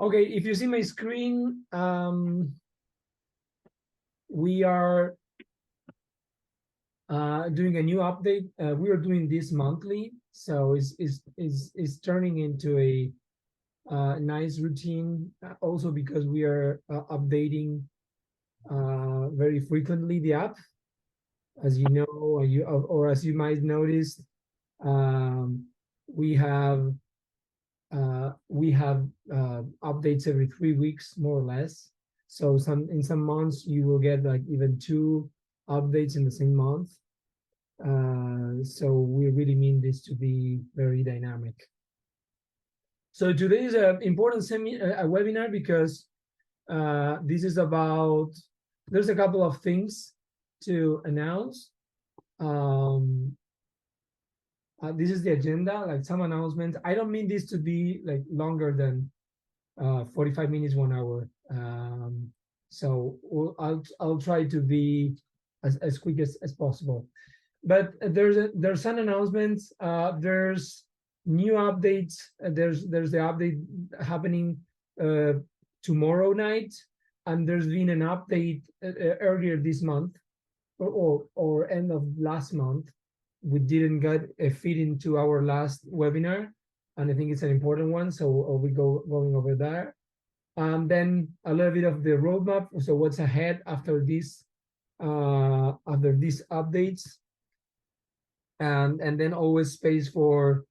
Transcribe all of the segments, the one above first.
Okay, if you see my screen, we are doing a new update. We are doing this monthly, so it's turning into a nice routine. Also because we are updating very frequently the app, as you know, or as you might notice, um, we have updates every 3 weeks, more or less. So in some months you will get like even 2 updates in the same month. So we really mean this to be very dynamic. So today is an important a webinar because this is about, there's a couple of things to announce. This is the agenda, like some announcements. I don't mean this to be like longer than 45 minutes, 1 hour. So I'll try to be as quick as possible. But there's some announcements. There's new updates. There's the update happening tomorrow night, and there's been an update earlier this month, or end of last month. We didn't get a fit into our last webinar, and I think it's an important one, so we'll be going over there. Then a little bit of the roadmap, so what's ahead after these updates, and then always space for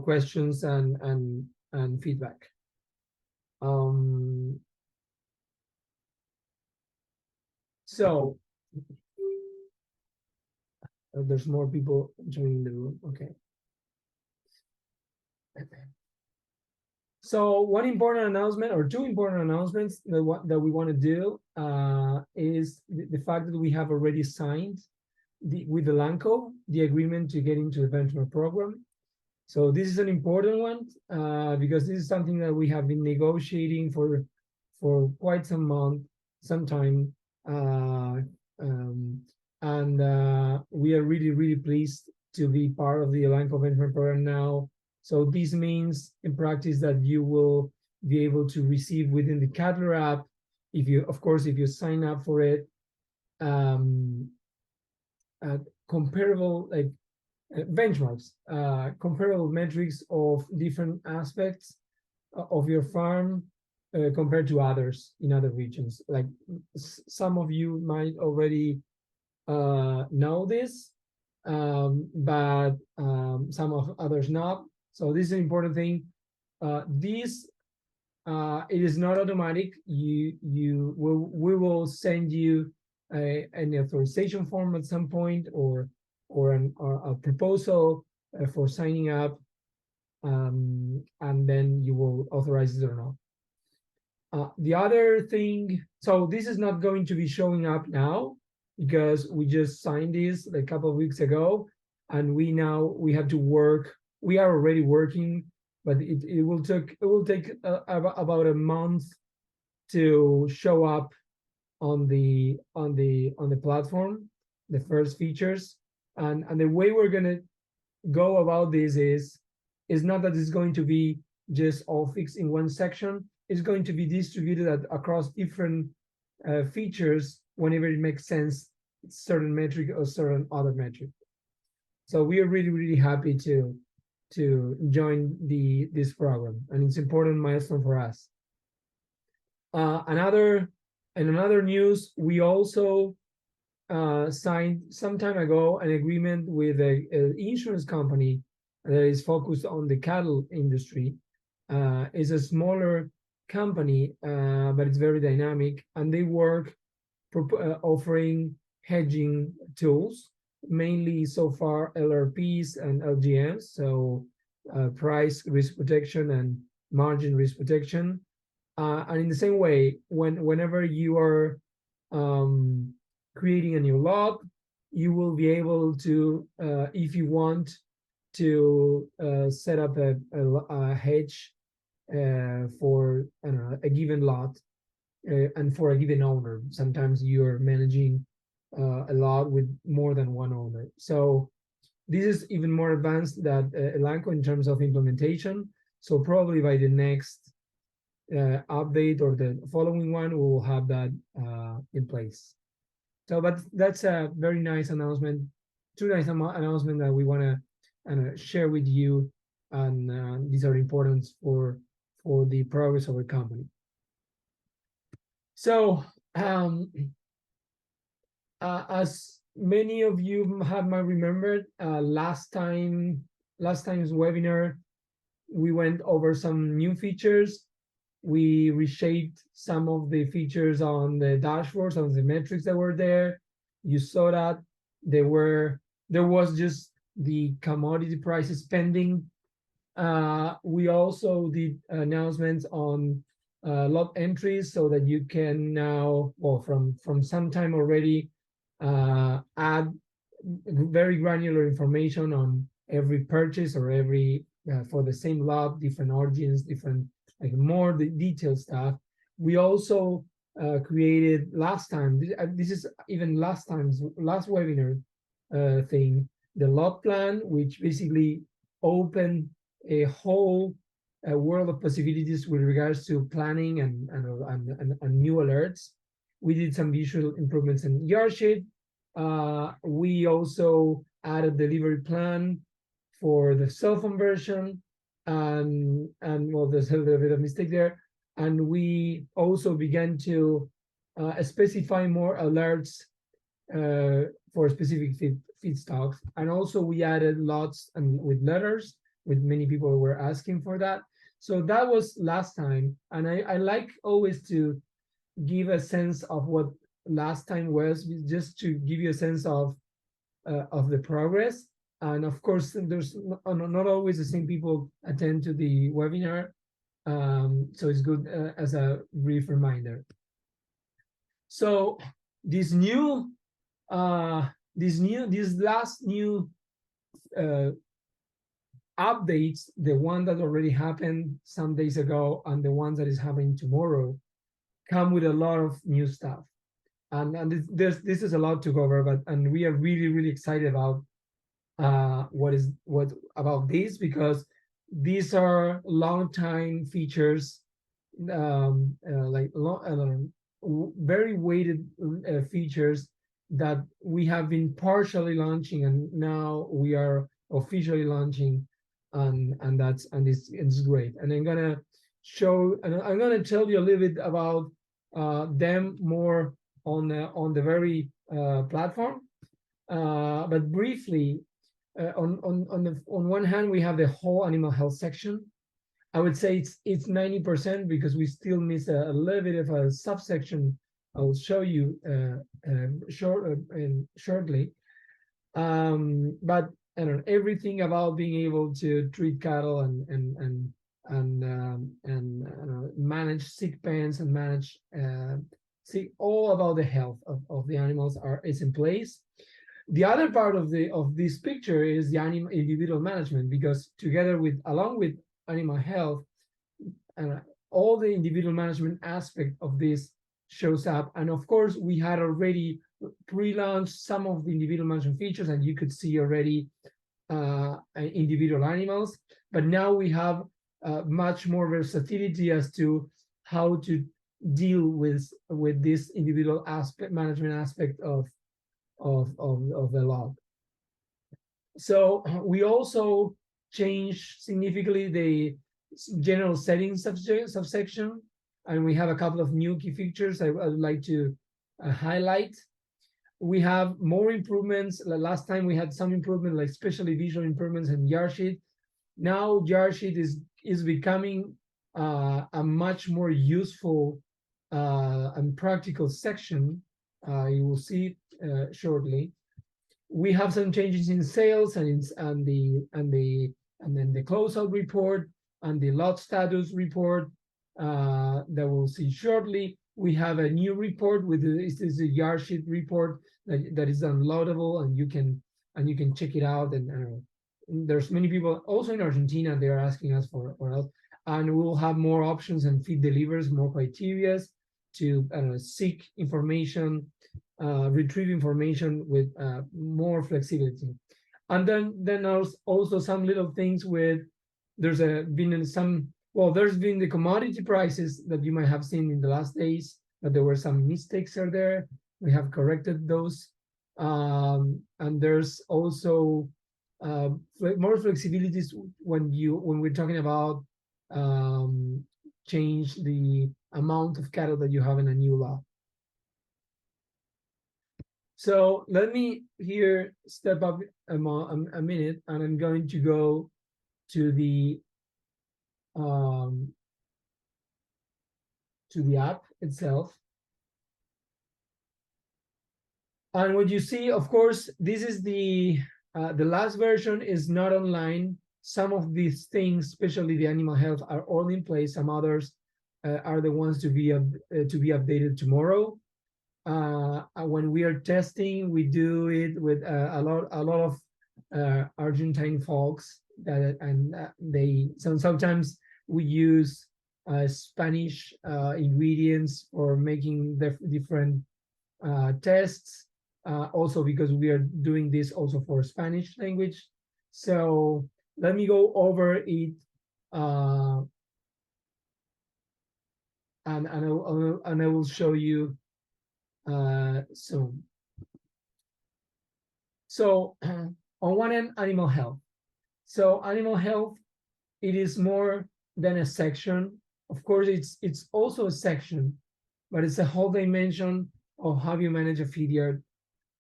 questions and feedback. So there's more people joining the room. Okay. So one important announcement, or two important announcements that we want to do is the fact that we have already signed with Elanco the agreement to get into the benchmark program. So this is an important one because this is something that we have been negotiating for quite some time, and we are really pleased to be part of the Elanco benchmark program now. So this means in practice that you will be able to receive within the Cattler app, if you sign up for it, comparable benchmarks, comparable metrics of different aspects of your farm compared to others in other regions. Like some of you might already know this, but some of others not. So this is an important thing. It is not automatic. We will send you an authorization form at some point, or a proposal for signing up, and then you will authorize it or not. The other thing, so this is not going to be showing up now because we just signed this a couple of weeks ago, and we have to work. We are already working, but it will take about a month to show up on the platform, the first features, and the way we're gonna go about this is not that it's going to be just all fixed in one section. It's going to be distributed across different features whenever it makes sense, certain metric or certain other metric. So we are really happy to join this program, and it's an important milestone for us. Another news, we also signed some time ago an agreement with an insurance company that is focused on the cattle industry. It's a smaller company, but it's very dynamic, and they work offering hedging tools, mainly so far LRPs and LGMs, so price risk protection and margin risk protection. And in the same way, whenever you are creating a new lot, you will be able to, if you want to set up a hedge for a given lot and for a given owner. Sometimes you're managing a lot with more than one owner. So this is even more advanced than Elanco in terms of implementation. So probably by the next update or the following one, we will have that in place. So, but that's a very nice announcement, two nice announcement that we want to share with you, and these are important for the progress of our company. So, as many of you have might remembered, last time's webinar, we went over some new features. We reshaped some of the features on the dashboards, on the metrics that were there. You saw that there was just the commodity prices pending. We also did announcements on lot entries so that you can now, well, from some time already, add very granular information on every purchase or every for the same lot, different origins, different, like more the detailed stuff. We also created last time, this is even last webinar thing, the lot plan, which basically opened a whole world of possibilities with regards to planning and new alerts. We did some visual improvements in Yardsheet. We also added delivery plan for the cell phone version, and well, there's a little bit of mistake there. And we also began to specify more alerts for specific feedstocks. And also we added lots and with letters, with many people were asking for that. So that was last time. And I like always to give a sense of what last time was, just to give you a sense of the progress. And of course, there's not always the same people attend to the webinar. So it's good as a brief reminder. So this last new updates, the one that already happened some days ago and the ones that is happening tomorrow, come with a lot of new stuff. And this is a lot to cover, and we are really excited about what about this, because these are long time features, like very weighted features that we have been partially launching, and now we are officially launching, and it's great. And I'm gonna tell you a little bit about them more on the very platform, but briefly. On one hand, we have the whole animal health section. I would say it's 90% because we still miss a little bit of a subsection. I will show you shortly. But I don't know, everything about being able to treat cattle and manage sick pens and manage all about the health of the animals is in place. The other part of this picture is the individual management, because along with animal health, all the individual management aspect of this shows up. And of course, we had already pre-launched some of the individual management features, and you could see already individual animals. But now we have much more versatility as to how to deal with this individual management aspect of the log. So we also changed significantly the general settings subsection, and we have a couple of new key features I would like to highlight. We have more improvements. Last time we had some improvement, like especially visual improvements in Yardsheet. Now Yardsheet is becoming a much more useful and practical section. You will see shortly. We have some changes in sales and then the closeout report and the lot status report that we'll see shortly. We have a new report this is a Yardsheet report that is downloadable, and you can check it out. And there's many people also in Argentina, they are asking us for help, and we'll have more options and feed delivers more criteria to seek information, retrieve information with more flexibility. And then there's also some little things there's been some Well, there's been the commodity prices that you might have seen in the last days, but there were some mistakes are there. We have corrected those. And there's also more flexibilities when we're talking about change the amount of cattle that you have in a new lot. So let me here step up a minute, and I'm going to go to the app itself. And what you see, of course, this is the last version is not online. Some of these things, especially the animal health, are all in place. Some others are the ones to be updated tomorrow. When we are testing, we do it with a lot of Argentine folks sometimes we use Spanish ingredients for making different tests, also because we are doing this also for Spanish language. So let me go over it, and I will show you soon. So on one end, animal health. So animal health, it is more than a section. Of course, it's also a section, but it's a whole dimension of how you manage a feed yard.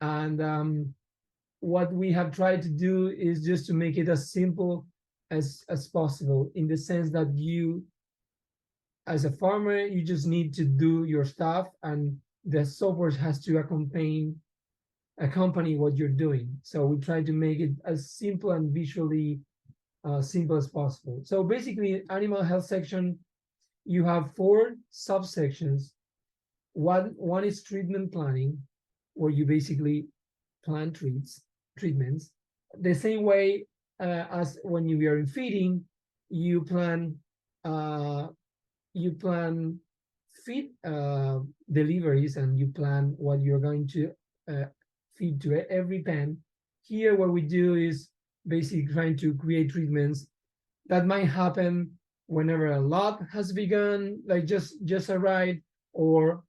And what we have tried to do is just to make it as simple as possible, in the sense that you, as a farmer, you just need to do your stuff, and the software has to accompany what you're doing. So we try to make it as simple and visually simple as possible. So basically, animal health section, you have 4 subsections. One is treatment planning, where you basically plan treatments. The same way as when you are in feeding, you plan feed deliveries, and you plan what you're going to feed to every pen. Here, what we do is basically trying to create treatments that might happen whenever a lot has begun, like just arrived, or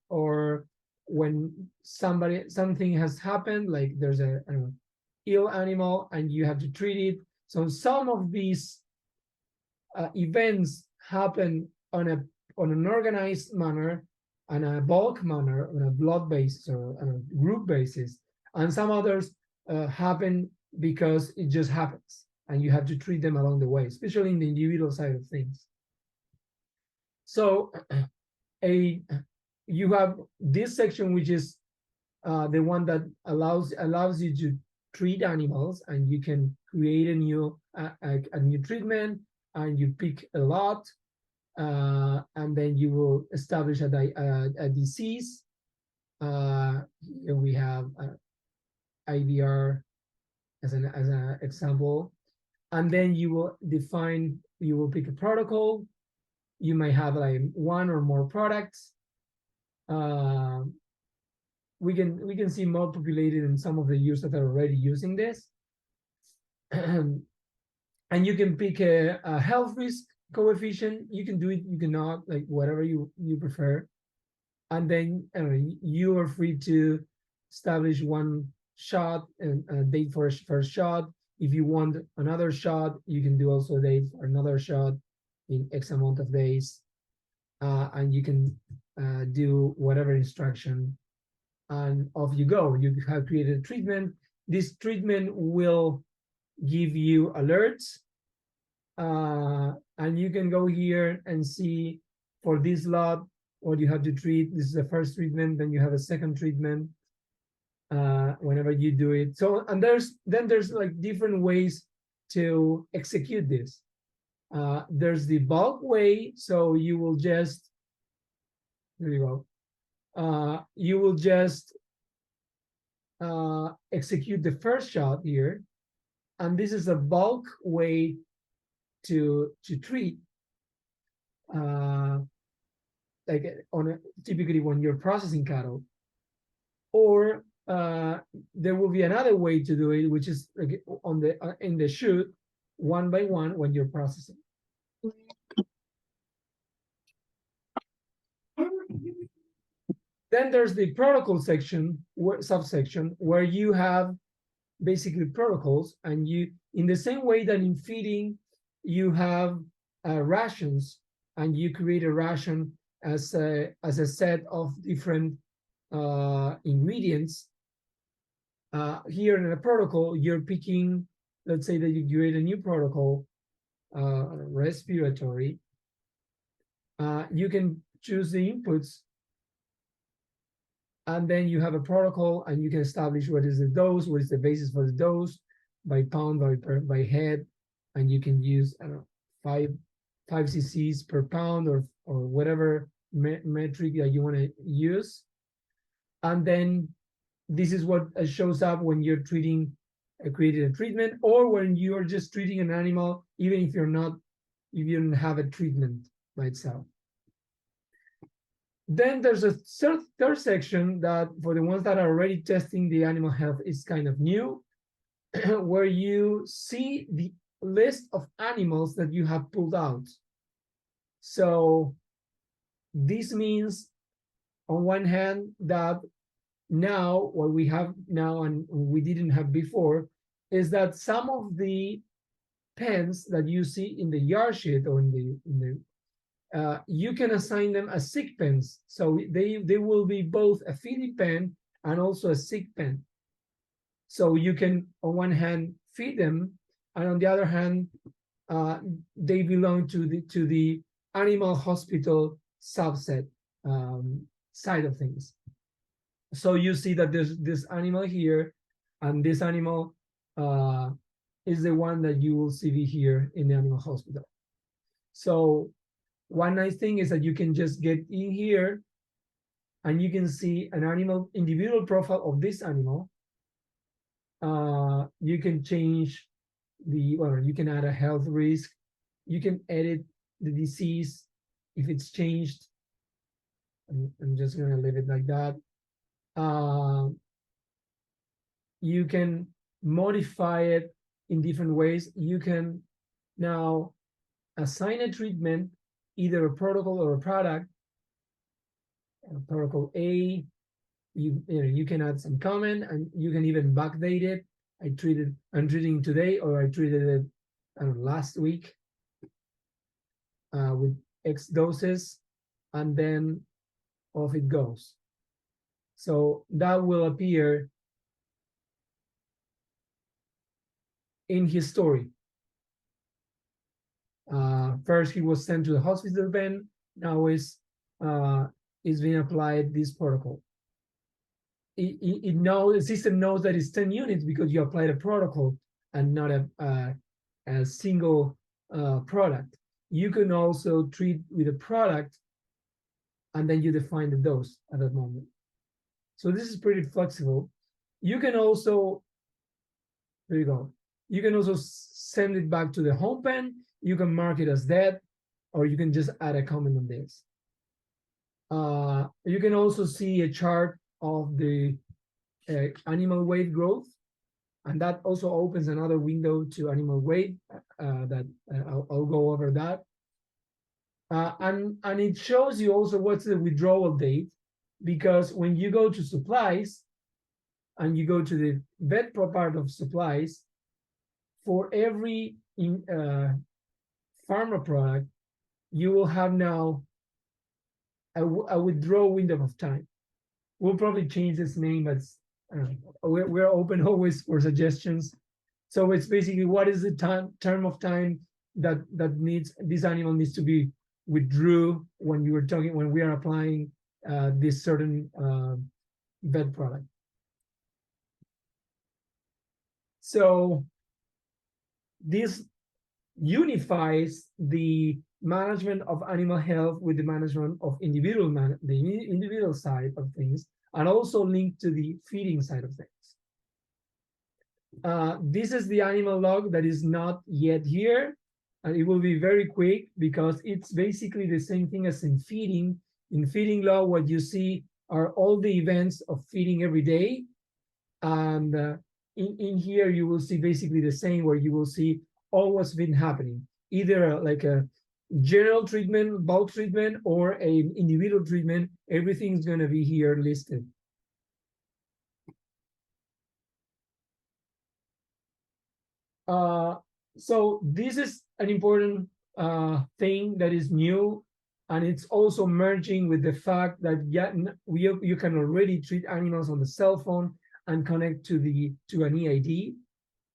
when something has happened, like there's an ill animal and you have to treat it. So some of these events happen on an organized manner, on a bulk manner, on a blood basis or on a group basis, and some others happen because it just happens, and you have to treat them along the way, especially in the individual side of things. So you have this section, which is the one that allows you to treat animals, and you can create a new treatment, and you pick a lot, and then you will establish a disease. Here we have IVR as an example, and then you will pick a protocol. You may have like 1 or more products. We can see more populated in some of the users that are already using this. And you can pick a health risk coefficient. You can do it, you cannot, like whatever you prefer. And then you are free to establish 1 shot and a date for a first shot. If you want another shot, you can do also a date for another shot in X amount of days. And you can do whatever instruction, and off you go. You have created a treatment. This treatment will give you alerts, and you can go here and see for this lot what you have to treat. This is the first treatment, then you have a second treatment whenever you do it. So, and there's like different ways to execute this. There's the bulk way, so you will just, there you go. You will just execute the first shot here, and this is a bulk way to treat, like typically when you're processing cattle. Or there will be another way to do it, which is like in the chute, 1 by 1 when you're processing. Then there's the protocol section, subsection, where you have basically protocols, and you, in the same way that in feeding you have rations, and you create a ration as a set of different ingredients. Here in a protocol, you're picking, let's say that you create a new protocol, respiratory. You can choose the inputs, and then you have a protocol, and you can establish what is the dose, what is the basis for the dose, by pound, by head, and you can use, I don't know, 5 cc's per pound, or whatever metric that you want to use. And then this is what shows up when you're creating a treatment, or when you're just treating an animal, even if you don't have a treatment by itself. Then there's a third section that, for the ones that are already testing the animal health, is kind of new, where you see the list of animals that you have pulled out. So this means, on one hand, that now what we have now and we didn't have before is that some of the pens that you see in the yard sheet, or in the you can assign them as sick pens. So they will be both a feeding pen and also a sick pen. So you can, on one hand, feed them, and on the other hand, they belong to the animal hospital subset side of things. So you see that there's this animal here, and this animal is the one that you will see here in the animal hospital. So one nice thing is that you can just get in here, and you can see an animal individual profile of this animal. You can change you can add a health risk. You can edit the disease if it's changed. I'm just gonna leave it like that. You can modify it in different ways. You can now assign a treatment, either a protocol or a product. Protocol A, you can add some comment, and you can even backdate it. I'm treating today, or I treated it, I don't know, last week with X doses, and then off it goes. So that will appear in his story. First, he was sent to the hospital pen. Now is being applied this protocol. The system knows that it's 10 units because you applied a protocol and not a single product. You can also treat with a product, and then you define the dose at that moment. So this is pretty flexible. You can also, there you go. You can also send it back to the home pen. You can mark it as dead, or you can just add a comment on this. You can also see a chart of the animal weight growth, and that also opens another window to animal weight that I'll go over that. And it shows you also what's the withdrawal date, because when you go to supplies and you go to the vet part of supplies, for every pharma product, you will have now a withdrawal window of time. We'll probably change this name, but we're open always for suggestions. So it's basically, what is the term of time that this animal needs to be withdrew when we are applying this certain vet product. So this unifies the management of animal health with the management of the individual side of things, and also linked to the feeding side of things. This is the animal log that is not yet here, and it will be very quick because it's basically the same thing as in feeding. In feeding log, what you see are all the events of feeding every day, and in here you will see basically the same, where you will see all what's been happening, either like a general treatment, bulk treatment, or an individual treatment, everything's going to be here listed. So this is an important thing that is new, and it's also merging with the fact that you can already treat animals on the cell phone and connect to an EID.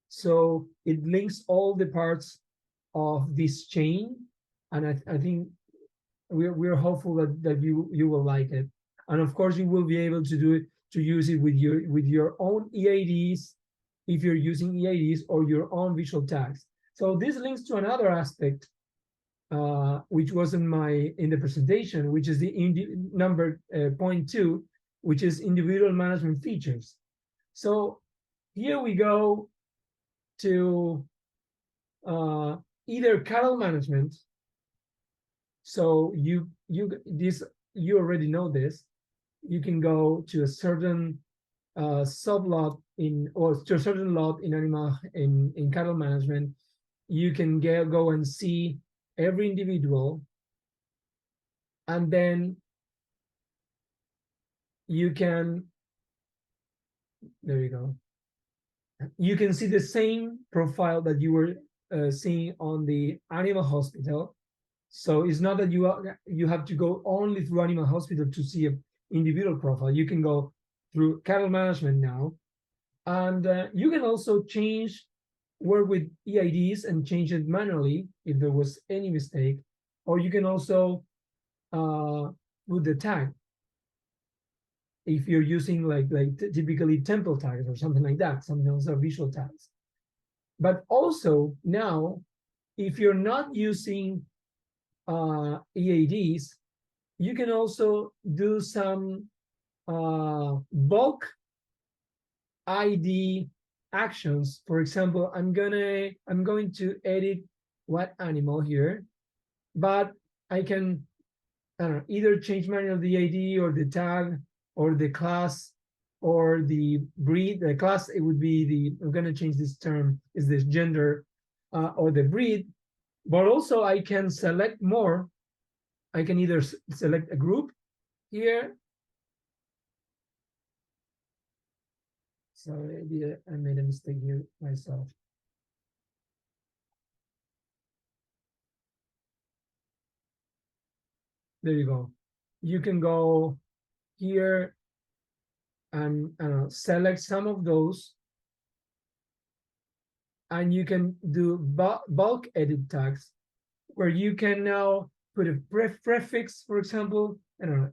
So it links all the parts of this chain, and I think we're hopeful that you will like it. And of course, you will be able to use it with your own EIDs, if you're using EIDs, or your own visual tags. So this links to another aspect, which was in the presentation, which is the number point 2, which is individual management features. So here we go to either cattle management. So you already know this. You can go to a certain sublot or to a certain lot in cattle management. You can go and see every individual, and then you can, there you go. You can see the same profile that you were seeing on the animal hospital. So it's not that you have to go only through animal hospital to see an individual profile. You can go through cattle management now, and you can also work with EIDs and change it manually if there was any mistake, or you can also put the tag if you're using like typically temple tags or something like that. Something else are visual tags. But also now, if you're not using EADs, you can also do some bulk ID actions. For example, I'm going to edit what animal here, but I can, I don't know, either change manually the ID or the tag or the class or the breed. The class, it would be I'm going to change this term, is this gender, or the breed. But also I can select more. I can either select a group here. Sorry, I made a mistake here myself. There you go. You can go here and select some of those, and you can do bulk edit tags, where you can now put a prefix, for example, I don't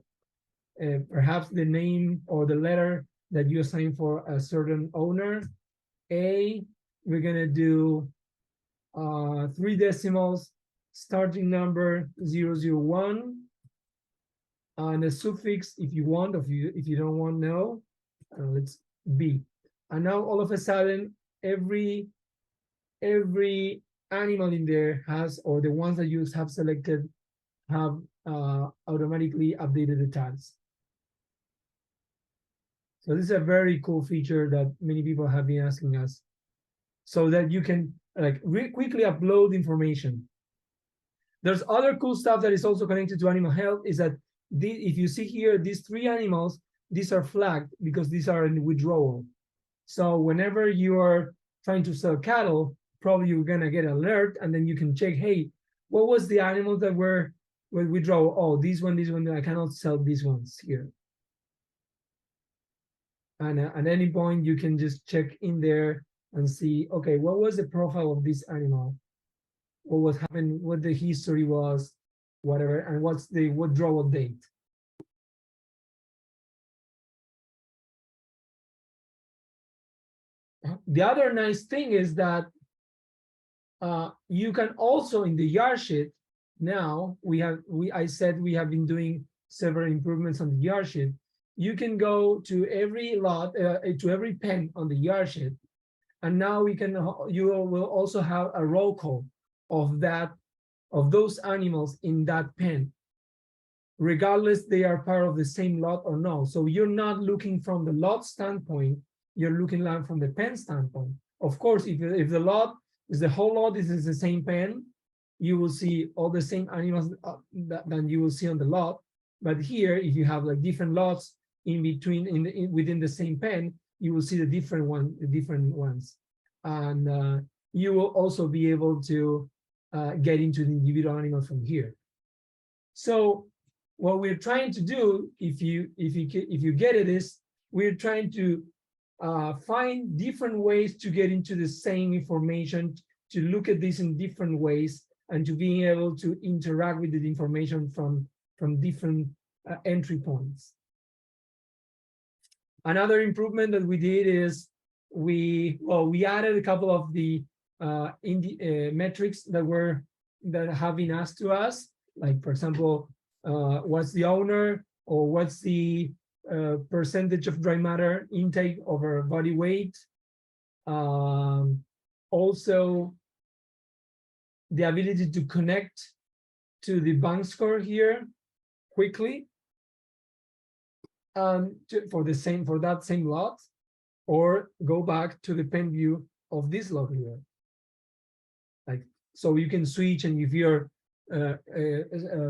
know, perhaps the name or the letter that you assign for a certain owner. We're gonna do 3 decimals, starting number 001, and a suffix if you want. If you don't want, no, let's B. And now all of a sudden, every animal in there has, or the ones that you have selected, have automatically updated the tags. So this is a very cool feature that many people have been asking us, so that you can like quickly upload information. There's other cool stuff that is also connected to animal health, is that if you see here, these 3 animals, these are flagged because these are in withdrawal. So whenever you are trying to sell cattle, probably you're gonna get an alert, and then you can check, hey, what was the animals that were withdrawal? Oh, this one, I cannot sell these ones here. And at any point, you can just check in there and see, okay, what was the profile of this animal? What was happening, what the history was, whatever, and what's the withdrawal date. The other nice thing is that you can also, in the yard sheet, now I said we have been doing several improvements on the yard sheet. You can go to every lot, to every pen on the yard sheet, and now you will also have a roll call of those animals in that pen, regardless they are part of the same lot or no. So you're not looking from the lot standpoint, you're looking from the pen standpoint. Of course, if the whole lot is the same pen, you will see all the same animals that you will see on the lot. But here, if you have like different lots in between, within the same pen, you will see the different ones, and you will also be able to get into the individual animal from here. So what we're trying to do, if you get it, is we're trying to find different ways to get into the same information, to look at this in different ways, and to being able to interact with the information from different entry points. Another improvement that we did is we added a couple of the metrics that have been asked to us, like for example, what's the owner, or what's the percentage of dry matter intake over body weight. Also, the ability to connect to the bank score here quickly, for that same lot, or go back to the pen view of this lot here. Like, so you can switch, and if you're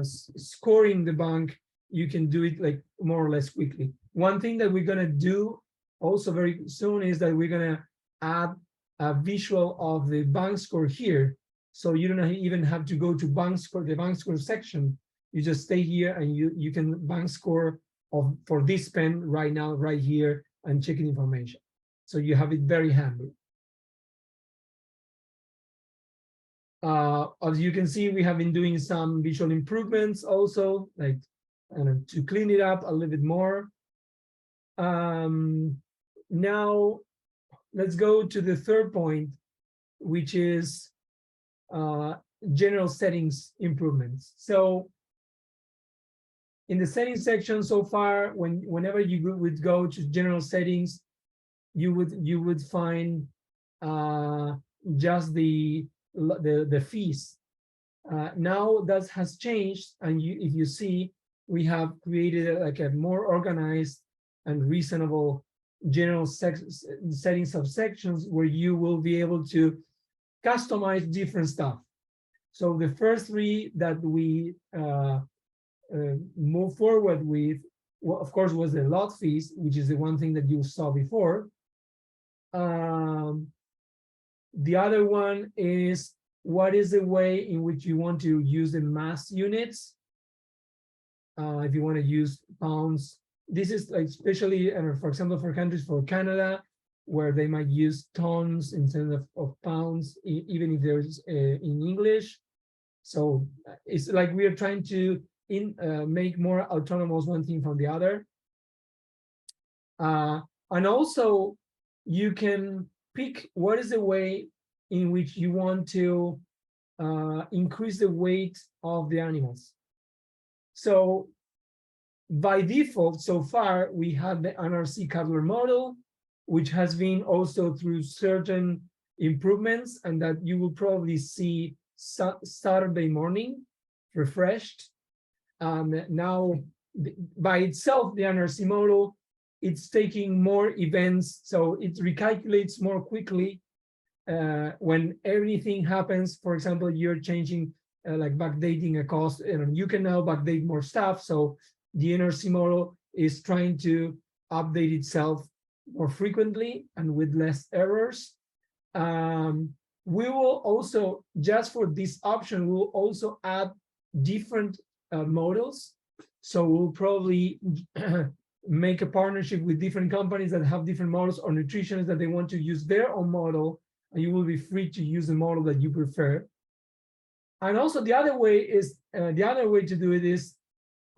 scoring the bank, you can do it like more or less quickly. One thing that we're gonna do also very soon is that we're gonna add a visual of the bank score here, so you don't even have to go to the bank score section. You just stay here, and you can bank score for this pen right now, right here, and check information. So you have it very handy. As you can see, we have been doing some visual improvements also, like to clean it up a little bit more. Now, let's go to the third point, which is general settings improvements. So in the settings section so far, whenever you would go to general settings, you would find just the fees. Now that has changed, and if you see, we have created like a more organized and reasonable general settings of sections, where you will be able to customize different stuff. So the first three that we move forward with, well, of course, was the lot fees, which is the one thing that you saw before. The other one is, what is the way in which you want to use the mass units? If you want to use pounds, this is like especially, for example, for countries for Canada, where they might use tons instead of pounds, even if there's in English. So it's like we are trying to make more autonomous one thing from the other. And also, you can pick what is the way in which you want to increase the weight of the animals. So by default, so far, we have the NRC Cutler model, which has been also through certain improvements, and that you will probably see Saturday morning refreshed. Now, by itself, the NRC model, it's taking more events, so it recalculates more quickly when anything happens. For example, you're changing, like backdating a cost, and you can now backdate more stuff. So the NRC model is trying to update itself more frequently and with less errors. We will also, just for this option, we'll also add different models. So we'll probably make a partnership with different companies that have different models, or nutritionists that they want to use their own model, and you will be free to use the model that you prefer. And also the other way to do it is,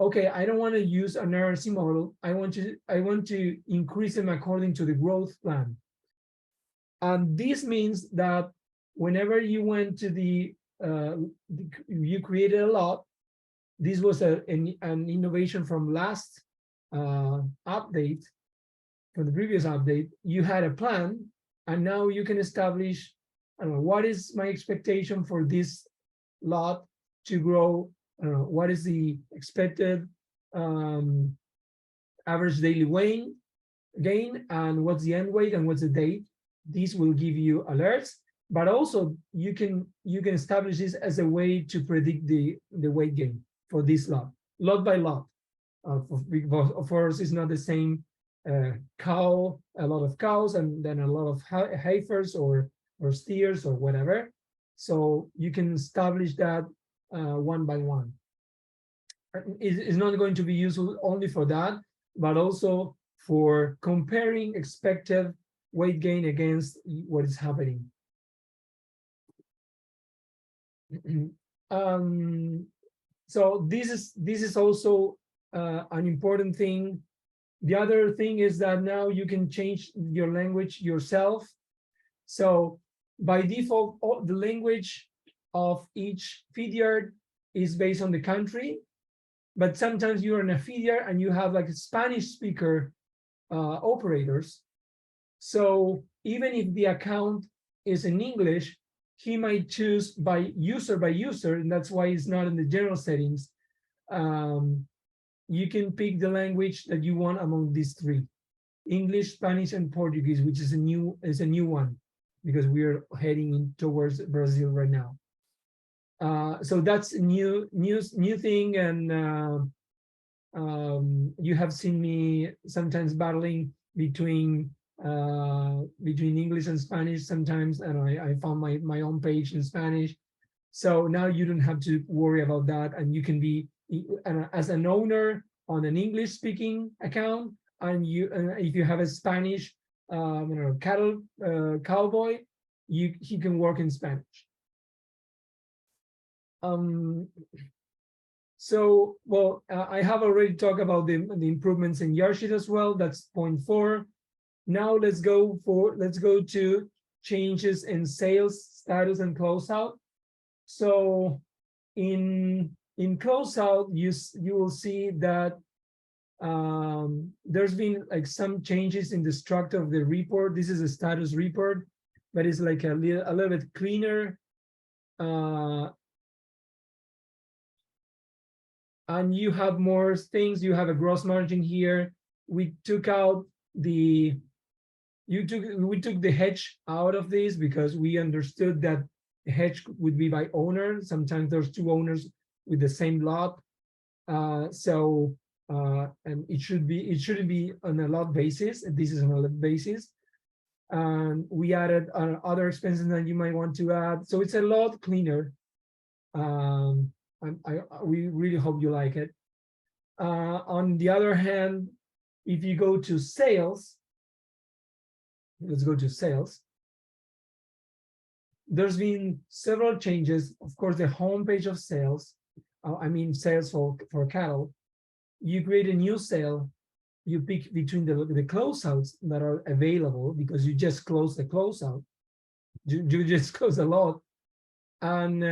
okay, I don't want to use an NRC model. I want to increase them according to the growth plan. And this means that whenever you went to you created a lot. This was an innovation from last update, from the previous update. You had a plan, and now you can establish, I don't know, what is my expectation for this lot to grow? I don't know, what is the expected average daily gain, and what's the end weight, and what's the date? These will give you alerts, but also you can establish this as a way to predict the weight gain for this lot by lot. Of course, it's not the same cow, a lot of cows, and then a lot of heifers or steers or whatever. So you can establish that one by one. It's not going to be useful only for that, but also for comparing expected weight gain against what is happening. So this is also an important thing. The other thing is that now you can change your language yourself. So by default, the language of each feed yard is based on the country, but sometimes you're in a feed yard and you have like a Spanish speaker operators. So even if the account is in English, he might choose by user, and that's why it's not in the general settings. You can pick the language that you want among these three: English, Spanish, and Portuguese, which is a new one because we're heading in towards Brazil right now. So that's a new thing, and you have seen me sometimes battling between English and Spanish sometimes, and I found my own page in Spanish. So now you don't have to worry about that, and you can be as an owner on an English speaking account, and if you have a Spanish cattle cowboy, he can work in Spanish. So, well, I have already talked about the improvements in Yarshit as well. That's point 4. Now let's go to changes in sales status and closeout. So in closeout, you will see that there's been like some changes in the structure of the report. This is a status report, but it's like a little bit cleaner. And you have more things. You have a gross margin here. We took out we took the hedge out of this because we understood that the hedge would be by owner. Sometimes there's 2 owners with the same lot. And it shouldn't be on a lot basis. This is on a lot basis. And we added other expenses that you might want to add. So it's a lot cleaner. We really hope you like it. On the other hand, if you go to sales, let's go to sales. There's been several changes. Of course, the homepage of sales, sales for cattle, you create a new sale, you pick between the closeouts that are available because you just close the closeout. You just close a lot. And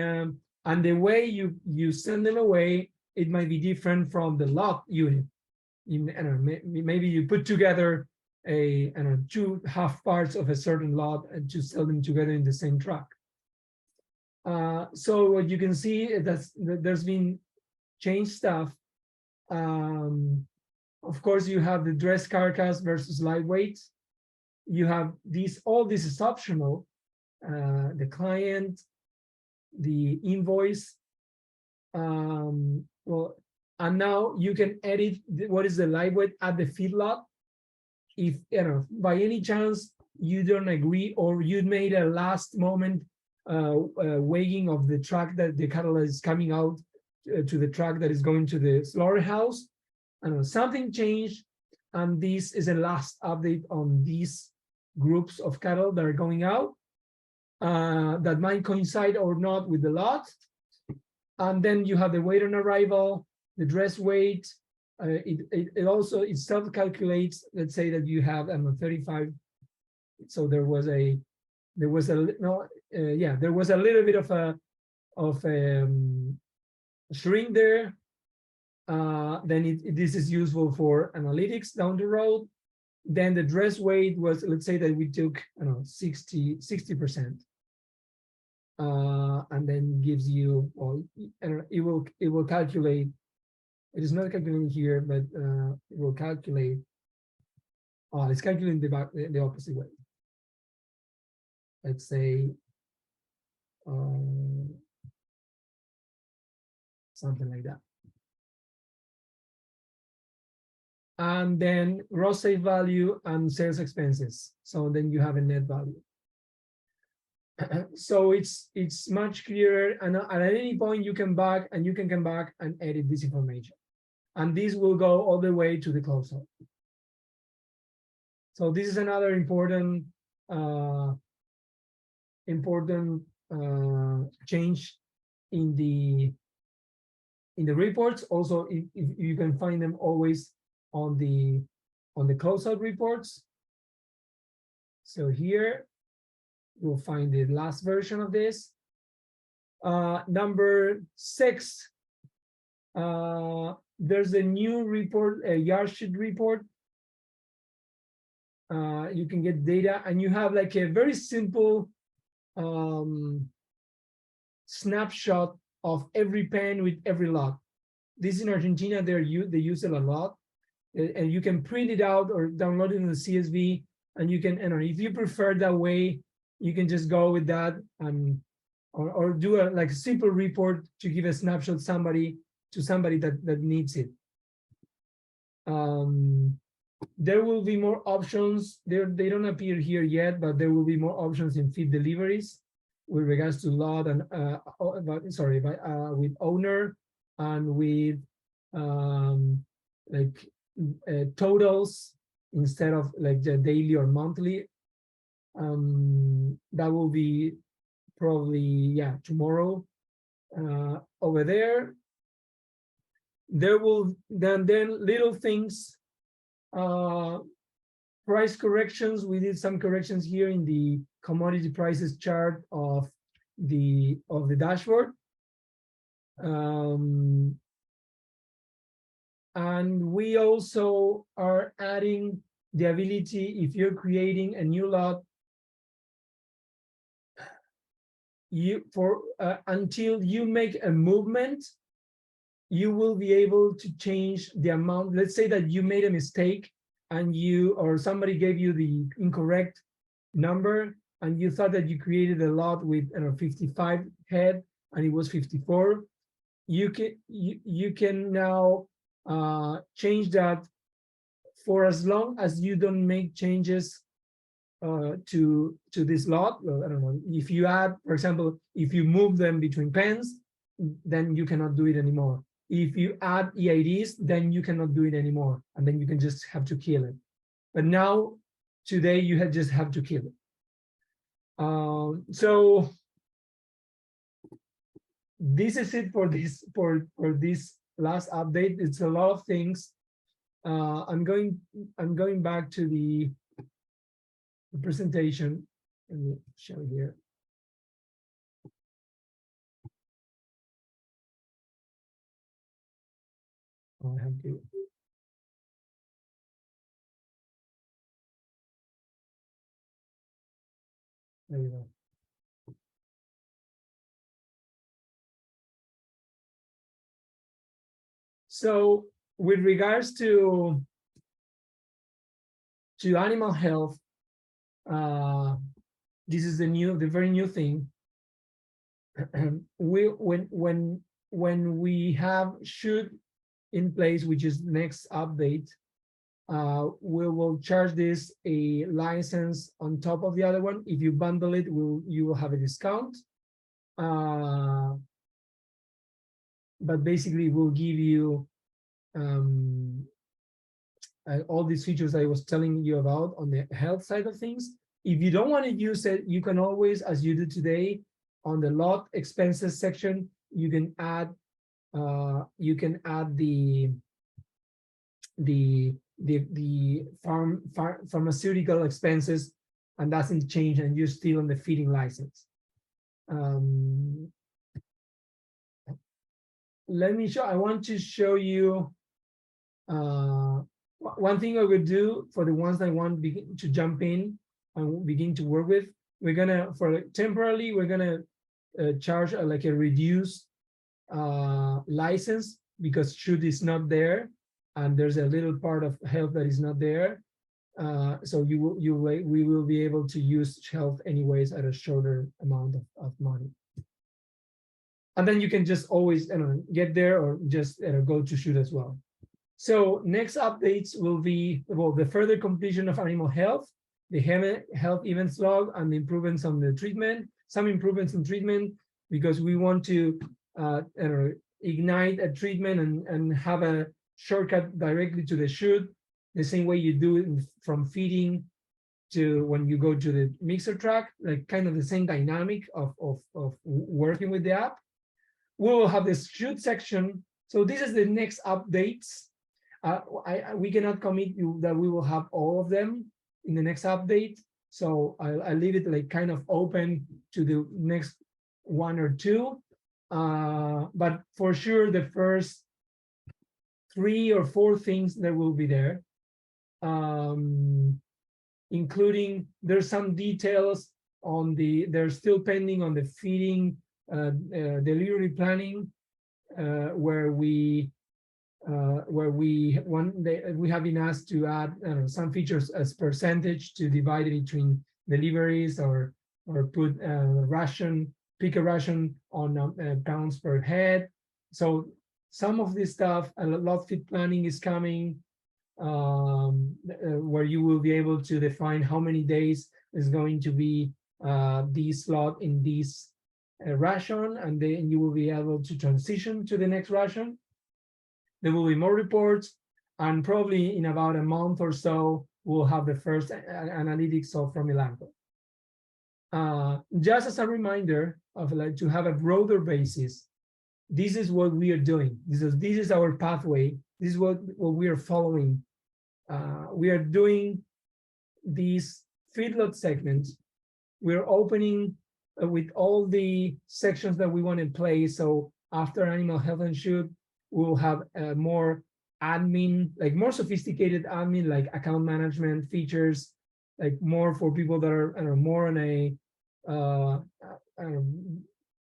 the way you send them away, it might be different from the lot unit. Maybe you put together 2 half parts of a certain lot and to sell them together in the same truck. So what you can see is that there's been changed stuff. Of course, you have the dress carcass versus lightweight. You have all this is optional. The client, the invoice. And now you can edit what is the lightweight at the feedlot. If by any chance you don't agree or you made a last moment weighing of the truck that the cattle is coming out to the truck that is going to the slaughterhouse, something changed, and this is a last update on these groups of cattle that are going out that might coincide or not with the lot. And then you have the weight on arrival, the dress weight. It also self-calculates. Let's say that you have 35. So there was a little bit of a shrink there. Then this is useful for analytics down the road. Then the dress weight was, let's say that we took 60%. And then gives you, well, it will calculate. It is not calculating here, but it will calculate. It's calculating the opposite way. Let's say something like that. And then gross sales value and sales expenses. So then you have a net value. So it's much clearer, and at any point you can come back and edit this information, and this will go all the way to the closeout. So this is another important change in the reports. Also, if you can find them always on the closeout reports. So here you'll find the last version of this. Number 6, there's a new report, a yard sheet report. You can get data, and you have like a very simple snapshot of every pen with every lot. This in Argentina, they use it a lot, and you can print it out or download it in the CSV, and you can, and if you prefer that way, you can just go with that, and or do a like a simple report to give a snapshot to somebody that needs it. There will be more options. They don't appear here yet, but there will be more options in feed deliveries with regards to lot and with owner and with totals instead of like the daily or monthly. That will be probably tomorrow. Over there will then little things. Price corrections. We did some corrections here in the commodity prices chart of the dashboard. And we also are adding the ability, if you're creating a new lot, until you make a movement, you will be able to change the amount. Let's say that you made a mistake and somebody gave you the incorrect number, and you thought that you created a lot with 55 head and it was 54. You can now change that for as long as you don't make changes to this lot. Well, I don't know, if you add, for example, if you move them between pens, then you cannot do it anymore. If you add EIDs, then you cannot do it anymore, and then you can just have to kill it. But now, today, you just have to kill it. So this is it for this last update. It's a lot of things. I'm going back to the presentation. Let me show here. I have to. There you go. So with regards to animal health, this is the very new thing. When we have should in place, which is next update, we will charge this a license on top of the other one. If you bundle it, you will have a discount. But basically, we'll give you all these features I was telling you about on the health side of things. If you don't want to use it, you can always, as you do today, on the lot expenses section, you can add the pharmaceutical expenses, and doesn't change, and you're still on the feeding license. Let me show. I want to show you one thing I would do for the ones that want to jump in and begin to work with. We're gonna temporarily charge like a reduced license, because should is not there, and there's a little part of health that is not there. So we will be able to use health anyways at a shorter amount of money. And then you can just always get there or just go to shoot as well. So next updates will be, well, the further completion of animal health, the health events log, and the improvements on the treatment, some improvements in treatment, because we want to ignite a treatment and have a shortcut directly to the shoot, the same way you do it from feeding to when you go to the mixer track, like kind of the same dynamic of working with the app. We will have this shoot section. So this is the next updates. We cannot commit you that we will have all of them in the next update. So I leave it like kind of open to the next one or two. But for sure, the first 3 or 4 things that will be there, including there's some details on they're still pending on the feeding delivery planning, where we have been asked to add some features as percentage to divide it between deliveries or put pick a ration on pounds per head. So some of this stuff, a lot feed planning is coming, where you will be able to define how many days is going to be this slot in this ration, and then you will be able to transition to the next ration. There will be more reports, and probably in about a month or so, we'll have the first analytics from Elanco. Just as a reminder of to have a broader basis, this is what we are doing. This is our pathway. This is what we are following. We are doing these feedlot segments. We're opening with all the sections that we want to play. So after animal health and shoot, we'll have more admin, like more sophisticated admin, like account management features, like more for people that are more on a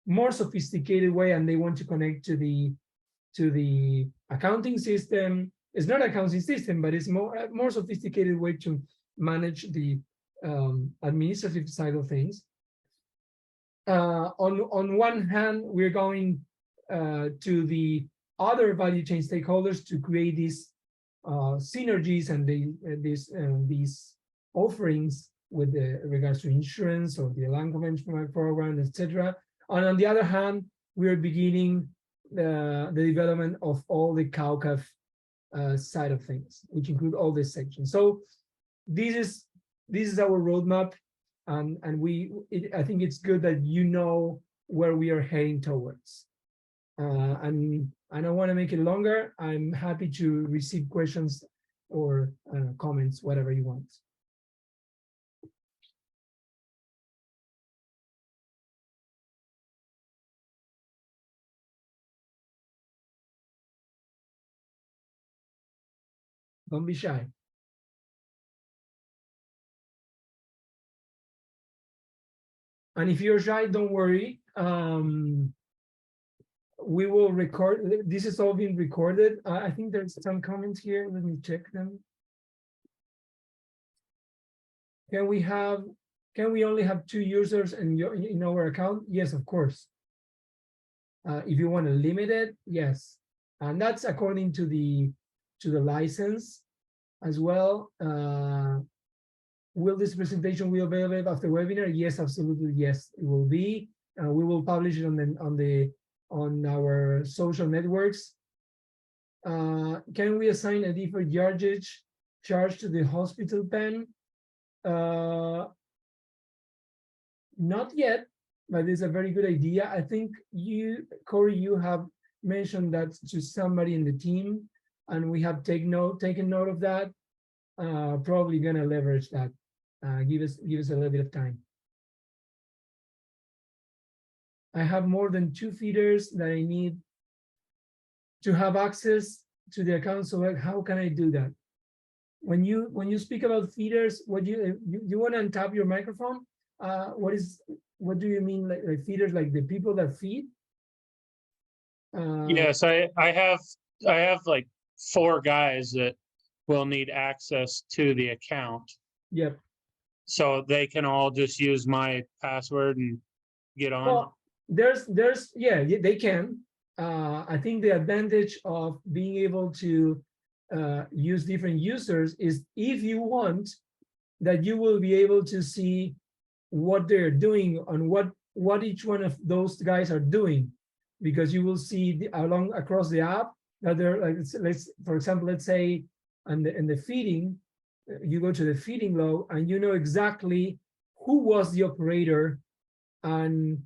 more sophisticated way, and they want to connect to the accounting system. It's not an accounting system, but it's more sophisticated way to manage the administrative side of things. On one hand, we're going to the other value chain stakeholders to create these synergies and these offerings with regards to insurance or the Elanco benchmark program, etc. And on the other hand, we are beginning the development of all the CowCAF side of things, which include all these sections. So this is our roadmap, and I think it's good that you know where we are heading towards. And I don't want to make it longer. I'm happy to receive questions or comments, whatever you want. Don't be shy. And if you're shy, don't worry. We will record. This is all being recorded. I think there's some comments here. Let me check them. Can we only have 2 users in our account? Yes, of course. If you want to limit it, yes. And that's according to the license as well. Will this presentation be available after webinar? Yes, absolutely. Yes, it will be. We will publish it on our social networks. Can we assign a different yardage charge to the hospital pen? Not yet, but it's a very good idea. I think Corey, you have mentioned that to somebody in the team, and we have taken note of that. Probably gonna leverage that. Give us a little bit of time. I have more than 2 feeders that I need to have access to the account. So how can I do that? When you speak about feeders, what do you want to untap your microphone? What do you mean like feeders, like the people that feed? Yes, I have like 4 guys that will need access to the account. Yep. So they can all just use my password and get on. Well, Yeah, they can. I think the advantage of being able to use different users is if you want that you will be able to see what they're doing and what each one of those guys are doing, because you will see along across the app that they're like, let's for example, let's say in the feeding, you go to the feeding log and you know exactly who was the operator, and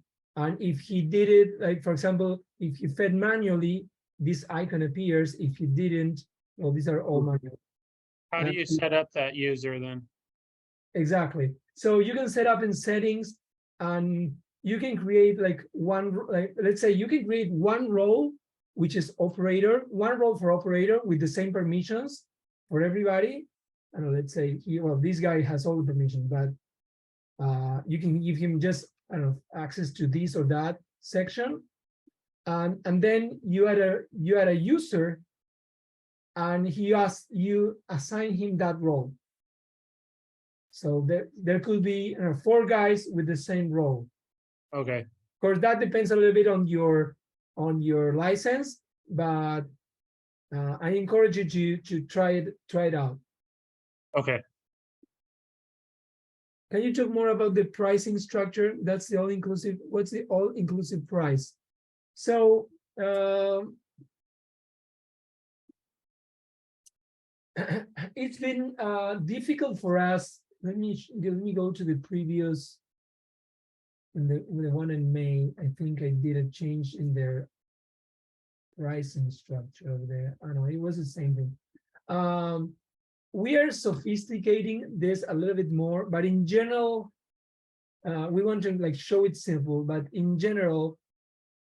if he did it, like for example, if he fed manually, this icon appears. If he didn't, well, these are all manual. How do you set up that user then? Exactly. So you can set up in settings, and you can create like let's say you can create one role, which is operator, one role for operator with the same permissions for everybody. I don't know, let's say, well, this guy has all the permissions, but you can give him just, I don't know, access to this or that section. And then you add a user, and you assign him that role. So there could be 4 guys with the same role. Okay. Of course, that depends a little bit on your license, but I encourage you to try it out. Okay. Can you talk more about the pricing structure? That's the all-inclusive. What's the all-inclusive price? So it's been difficult for us. Let me go to the previous. The one in May, I think I did a change in their pricing structure over there. I don't know, it was the same thing. We are sophisticating this a little bit more, but in general, we want to like show it simple, but in general,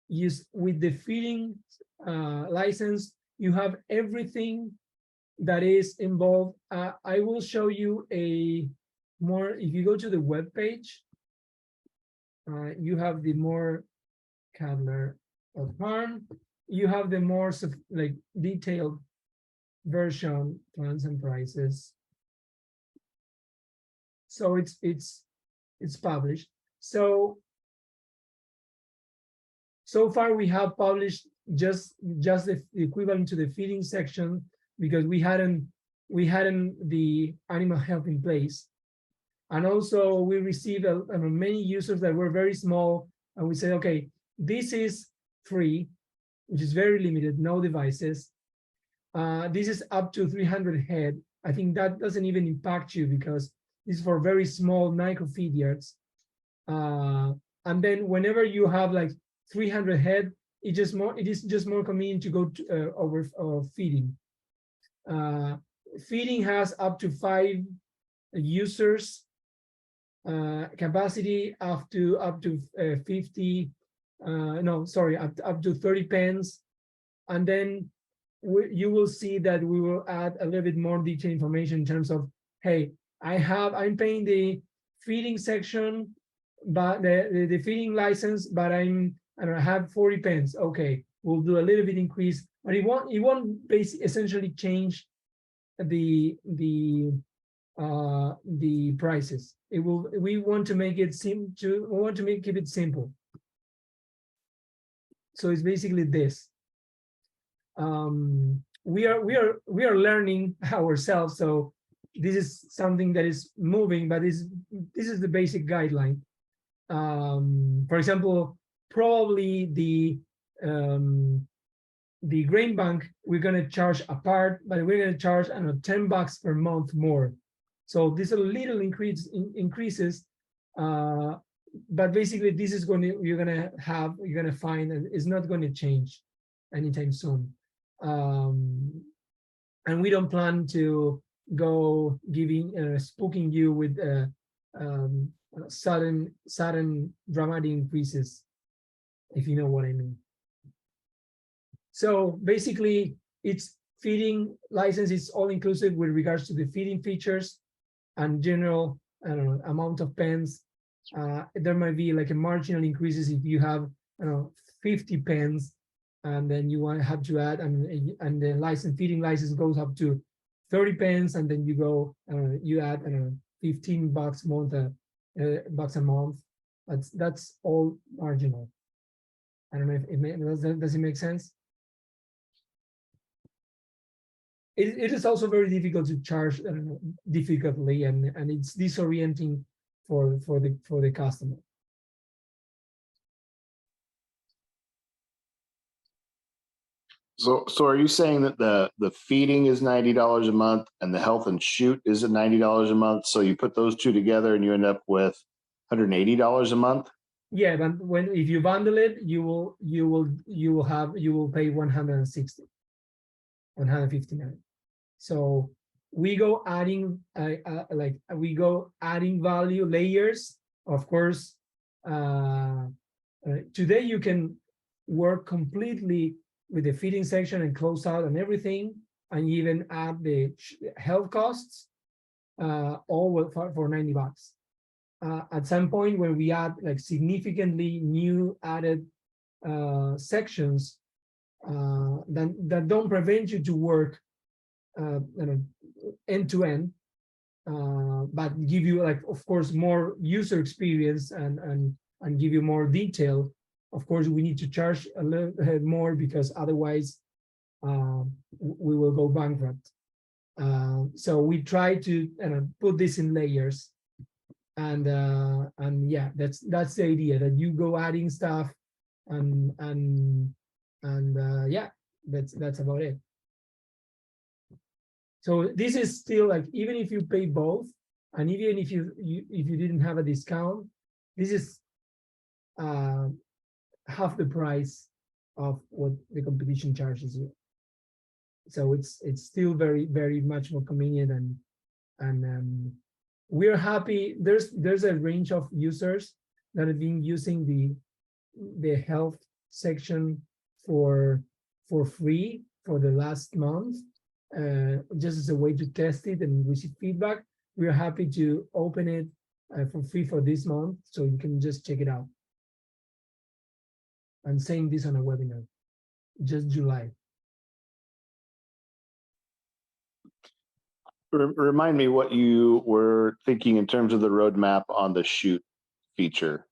use with the feeding license, you have everything that is involved. I will show you a more, if you go to the web page, you have the more Cadler farm, you have the more like detailed version, plans and prices. So it's published. So far we have published just the equivalent to the feeding section, because we hadn't the animal health in place. And also we received many users that were very small, and we said, okay, this is free, which is very limited, no devices. This is up to 300 head. I think that doesn't even impact you because this is for very small micro feed yards. And then whenever you have like 300 head, it is just more convenient to go to, over feeding. Feeding has up to 5 users, capacity up to 50. No, sorry, up to 30 pens, and then you will see that we will add a little bit more detailed information in terms of, hey, I'm paying the feeding section, but the feeding license, but I don't have 40 pens. Okay, we'll do a little bit increase, but it won't basically essentially change the prices. We want to make it keep it simple. So it's basically this. We are learning ourselves, so this is something that is moving, but this is the basic guideline. For example, probably the grain bank, we're going to charge apart, but we're going to charge, I don't know, $10 per month more. So these are little increases, but basically this is you're going to find, and it's not going to change anytime soon. And we don't plan to go spooking you with sudden dramatic increases, if you know what I mean. So basically, it's feeding license is all inclusive with regards to the feeding features and general, I don't know, amount of pens. There might be like a marginal increases if you have, I don't know, 50 pens, and then you have to add, and the feeding license goes up to 30 pens, and then you add, I don't know, $15 bucks a month. That's all marginal. I don't know if does it make sense? It is also very difficult to charge difficultly, and it's disorienting for the customer. So are you saying that the feeding is $90 a month and the health and shoot is at $90 a month? So you put those two together and you end up with $180 a month? Yeah, but if you bundle it, you will pay 160, 159. So we go adding value layers. Of course, today you can work completely with the feeding section and close out and everything, and even add the health costs, all for $90. At some point when we add like significantly new added sections that don't prevent you to work end to end, but give you, like, of course, more user experience and give you more detail. Of course, we need to charge a little more, because otherwise we will go bankrupt. So we try to put this in layers, and yeah, that's the idea, that you go adding stuff, and yeah, that's about it. So this is still, like, even if you pay both, and even if you didn't have a discount, this is half the price of what the competition charges you. So it's still very, very much more convenient, and we're happy. There's a range of users that have been using the health section for free for the last month, just as a way to test it and receive feedback. We're happy to open it for free for this month, so you can just check it out. I'm saying this on a webinar, just July. Remind me what you were thinking in terms of the roadmap on the shoot feature.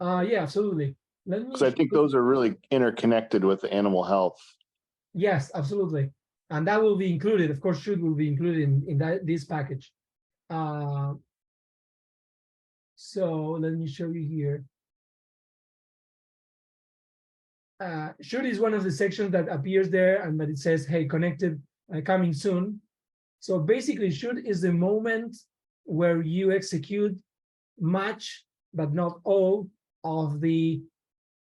Yeah, absolutely. Because I think those are really interconnected with the animal health. Yes, absolutely. And that will be included. Of course, shoot will be included in this package. So let me show you here. Shoot is one of the sections that appears there, and that it says, hey, connected, coming soon. So basically, shoot is the moment where you execute much, but not all, of the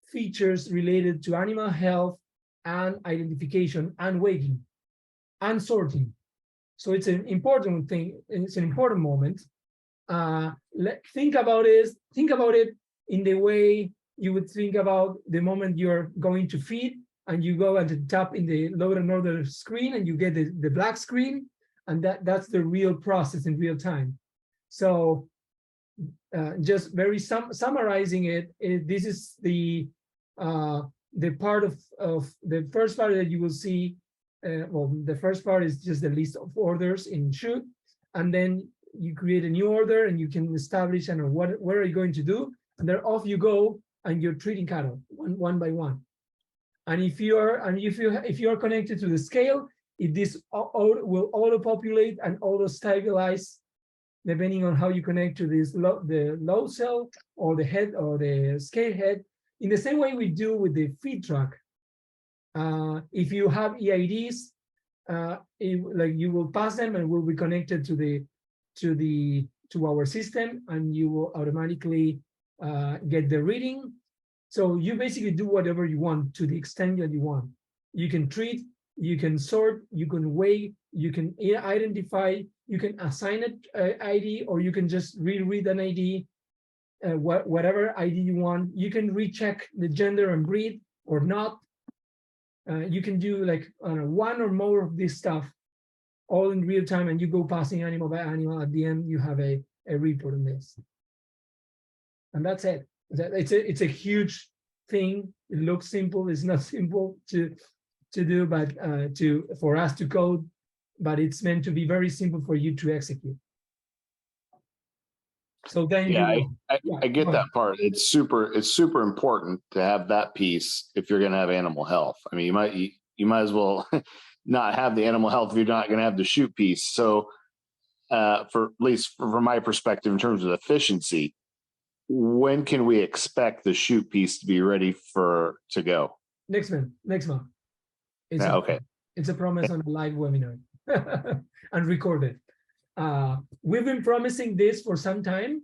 features related to animal health and identification and weighing and sorting. So it's an important thing. It's an important moment. Think about it in the way you would think about the moment you're going to feed, and you go and tap in the load and order screen, and you get the black screen, and that's the real process in real time. So just very summarizing it, this is the part of the first part that you will see. Well, the first part is just the list of orders in shoot, and then you create a new order, and you can establish what are you going to do, and then off you go, and you're treating cattle one by one. And if you are connected to the scale, this will auto-populate and auto-stabilize depending on how you connect to this the load cell or the head or the scale head. In the same way we do with the feed truck. If you have EIDs, like, you will pass them and will be connected to our system, and you will automatically get the reading. So you basically do whatever you want to the extent that you want. You can treat, you can sort, you can weigh, you can identify, you can assign an ID, or you can just reread an ID, whatever ID you want. You can recheck the gender and breed or not. You can do like one or more of this stuff all in real time, and you go passing animal by animal. At the end, you have a report on this. And that's it. It's a huge thing. It looks simple. It's not simple to do, but for us to code, but it's meant to be very simple for you to execute. So then Yeah, you will, I get go that ahead. part. It's super important to have that piece if you're going to have animal health. I mean, you might as well not have the animal health if you're not going to have the shoot piece. So, for at least from my perspective, in terms of efficiency, when can we expect the shoot piece to be ready to go? Next month. It's Yeah, a, okay. it's a promise on a live webinar and recorded. We've been promising this for some time.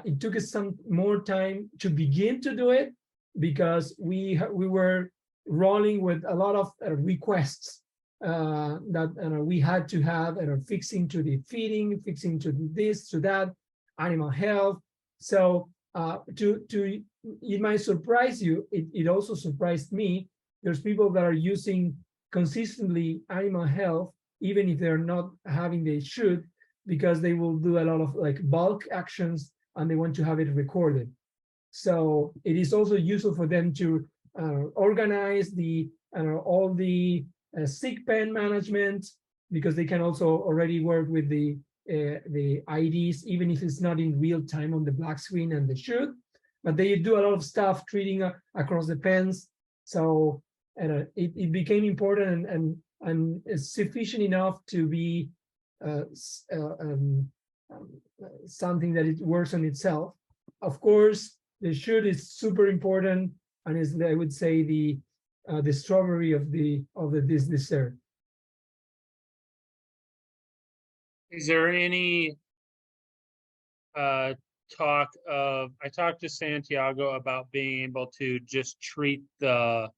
It took us some more time to begin to do it because we were rolling with a lot of requests that we had to have fixing to the feeding, fixing to this, to that, animal health. So it might surprise you. It also surprised me. There's people that are using consistently animal health, even if they're not having the shoot, because they will do a lot of like bulk actions and they want to have it recorded. So it is also useful for them to organize all the sick pen management, because they can also already work with the IDs, even if it's not in real time on the black screen and the shoot, but they do a lot of stuff treating across the pens. So it became important and sufficient enough to be something that it works on itself. Of course, the shoot is super important and is, I would say, the strawberry of this dessert. Is there any talk of, I talked to Santiago about being able to just treat the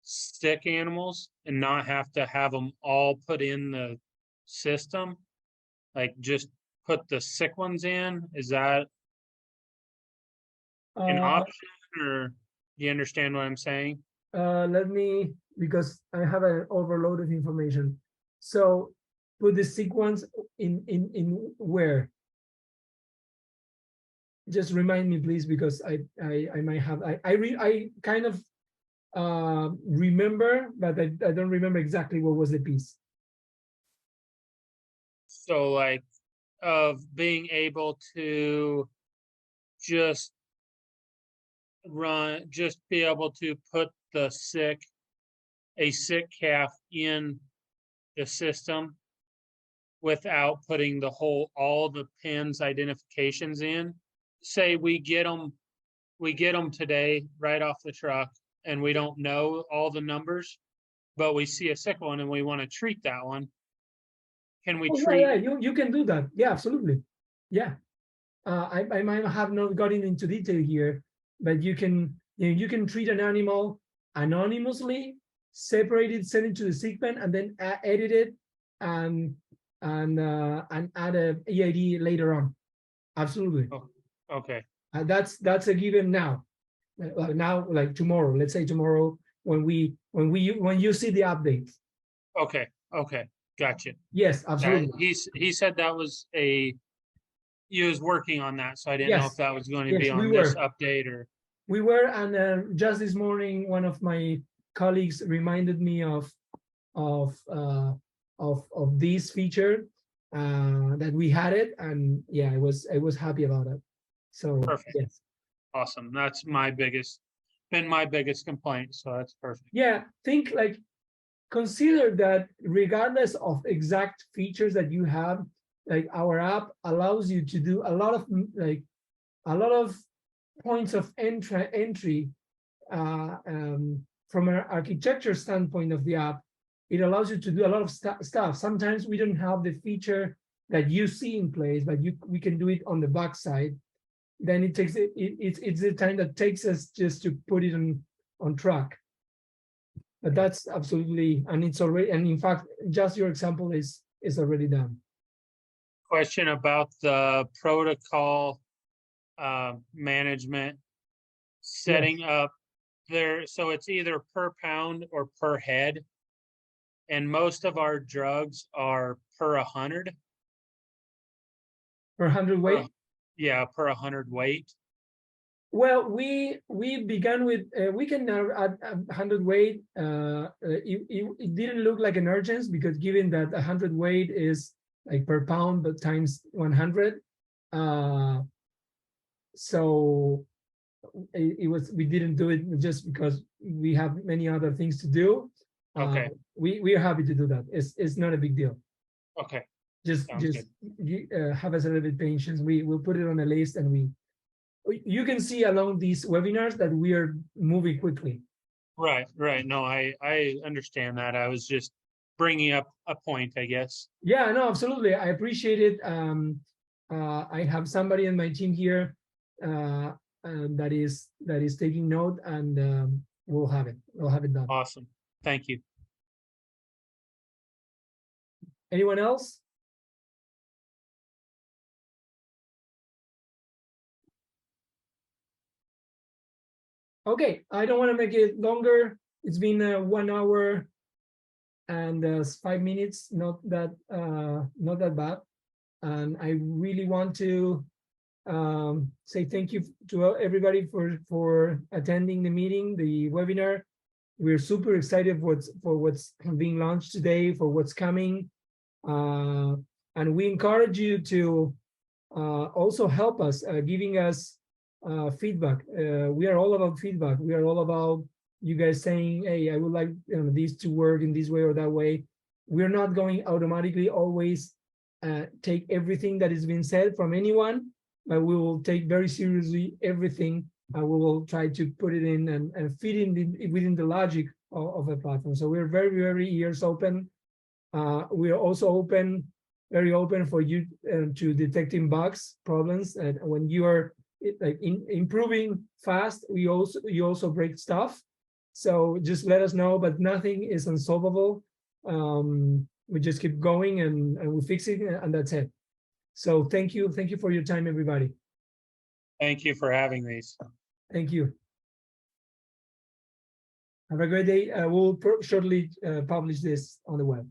sick animals and not have to have them all put in the system, like just put the sick ones in? Is that an option, or do you understand what I'm saying? Let me, because I have an overload of information. So put the sequence in where? Just remind me, please, because I might have I kind of remember, but I don't remember exactly what was the piece. So like of being able to just be able to put a sick calf in the system without putting all the pins identifications in. Say we get them today right off the truck and we don't know all the numbers, but we see a sick one and we want to treat that one. Can we treat? Yeah, you can do that. Yeah, absolutely. Yeah. I might have not gotten into detail here, but you can treat an animal anonymously, separate it, send it to the sick pen, and then edit it and add a EID later on. Absolutely. Oh, okay. That's a given now. Now, like tomorrow. Let's say tomorrow when you see the updates. Okay. Gotcha. Yes, absolutely. He said that was he was working on that, so I didn't know if that was going to be on this update or. We were, and just this morning, one of my colleagues reminded me of this feature that we had it, and yeah, I was happy about it. So perfect. Yes. Awesome. That's been my biggest complaint. So that's perfect. Yeah, consider that regardless of exact features that you have, like our app allows you to do a lot of points of entry from an architecture standpoint of the app. It allows you to do a lot of stuff. Sometimes we don't have the feature that you see in place, but we can do it on the back side. Then it's the time that takes us just to put it on track. But that's absolutely, and it's already, and in fact, just your example is already done. Question about the protocol management setting up there. So it's either per pound or per head. And most of our drugs are per 100. Per 100 weight? Yeah, per 100 weight. Well, we began with we can now add 100 weight. It didn't look like an urgency because given that 100 weight is like per pound but times 100, So we didn't do it just because we have many other things to do. Okay. We are happy to do that. It's not a big deal. Okay. Just Sounds have us a little bit patience. We will put it on a list, and you can see along these webinars that we are moving quickly. Right. No, I understand that. I was just bringing up a point, I guess. Yeah, no, absolutely. I appreciate it. I have somebody in my team here that is taking note, and we'll have it. We'll have it done. Awesome. Thank you. Anyone else? Okay, I don't want to make it longer. It's been 1 hour and 5 minutes. Not that bad. And I really want to say thank you to everybody for attending the meeting, the webinar. We're super excited for what's being launched today, for what's coming, and we encourage you to also help us, giving us feedback. We are all about feedback. We are all about you guys saying, "Hey, I would like these to work in this way or that way." We're not going automatically always take everything that is being said from anyone, but we will take very seriously everything, and we will try to put it in and fit in within the logic of the platform. So we're very, very ears open. We are also very open for you to detecting bugs, problems, and when you are improving fast, you also break stuff. So just let us know, but nothing is unsolvable. We just keep going and we fix it, and that's it. So thank you for your time, everybody. Thank you for having these. Thank you. Have a great day. We'll shortly publish this on the web.